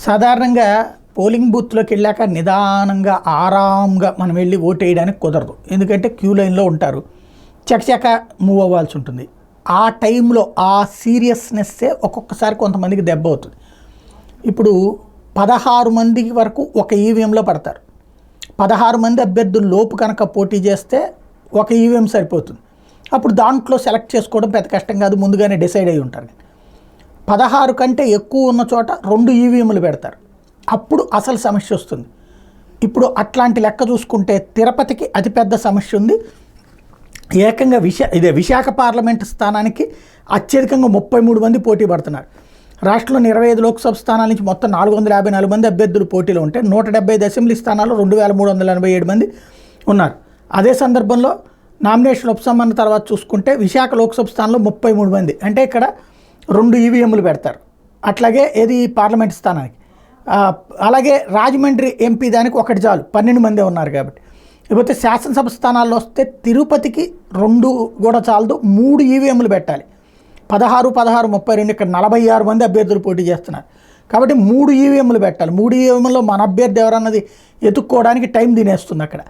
సాధారణంగా పోలింగ్ బూత్లోకి వెళ్ళాక నిదానంగా ఆరాంగా మనం వెళ్ళి ఓటు వేయడానికి కుదరదు. ఎందుకంటే క్యూ లైన్లో ఉంటారు, చకచక మూవ్ అవ్వాల్సి ఉంటుంది. ఆ టైంలో ఆ సీరియస్నెస్సే ఒక్కొక్కసారి కొంతమందికి దెబ్బ అవుతుంది. ఇప్పుడు 16 మంది వరకు ఒక ఈవీఎంలో పడతారు. 16 మంది అభ్యర్థుల లోపు కనుక పోటీ చేస్తే ఒక ఈవీఎం సరిపోతుంది. అప్పుడు దాంట్లో సెలెక్ట్ చేసుకోవడం పెద్ద కష్టం కాదు, ముందుగానే డిసైడ్ అయి ఉంటారు. 16 కంటే ఎక్కువ ఉన్న చోట 2 ఈవీఎంలు పెడతారు, అప్పుడు అసలు సమస్య వస్తుంది. ఇప్పుడు అట్లాంటి లెక్క చూసుకుంటే తిరుపతికి అతిపెద్ద సమస్య ఉంది. ఏకంగా విశాఖ పార్లమెంటు స్థానానికి అత్యధికంగా 33 మంది పోటీ పడుతున్నారు. రాష్ట్రంలోని 25 లోక్సభ స్థానాల నుంచి మొత్తం 454 మంది అభ్యర్థులు పోటీలో ఉంటే 175 అసెంబ్లీ స్థానాల్లో 2387 మంది ఉన్నారు. అదే సందర్భంలో నామినేషన్ ఉపసంహరణ తర్వాత చూసుకుంటే విశాఖ లోక్సభ స్థానంలో 33 మంది, అంటే ఇక్కడ 2 ఈవీఎంలు పెడతారు. అట్లాగే పార్లమెంట్ స్థానానికి, అలాగే రాజమండ్రి ఎంపీ దానికి ఒకటి చాలు, 12 మందే ఉన్నారు కాబట్టి. లేకపోతే శాసనసభ స్థానాల్లో వస్తే తిరుపతికి 2 కూడా చాలదు, 3 ఈవీఎంలు పెట్టాలి. 16, 32 ఇక్కడ 46 మంది అభ్యర్థులు పోటీ చేస్తున్నారు కాబట్టి 3 ఈవీఎంలు పెట్టాలి. 3 ఈవీఎంలో మన అభ్యర్థి ఎవరన్నది ఎత్తుక్కోవడానికి టైం తినేస్తుంది. అక్కడ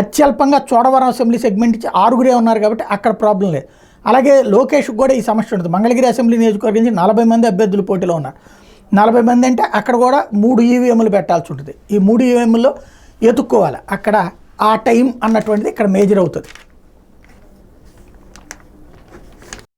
అత్యల్పంగా చోడవరం అసెంబ్లీ సెగ్మెంట్ నుంచి 6 ఉన్నారు కాబట్టి అక్కడ ప్రాబ్లం లేదు. అలాగే లోకేష్కి కూడా ఈ సమస్య ఉంటుంది. మంగళగిరి అసెంబ్లీ నియోజకవర్గం నుంచి 40 మంది అభ్యర్థులు పోటీలో ఉన్నారు. 40 మంది అంటే అక్కడ కూడా 3 ఈవీఎంలు పెట్టాల్సి ఉంటుంది. ఈ 3 ఈవీఎంల్లో ఎత్తుక్కోవాలి. అక్కడ ఆ టైం అన్నటువంటిది ఇక్కడ మేజర్ అవుతుంది.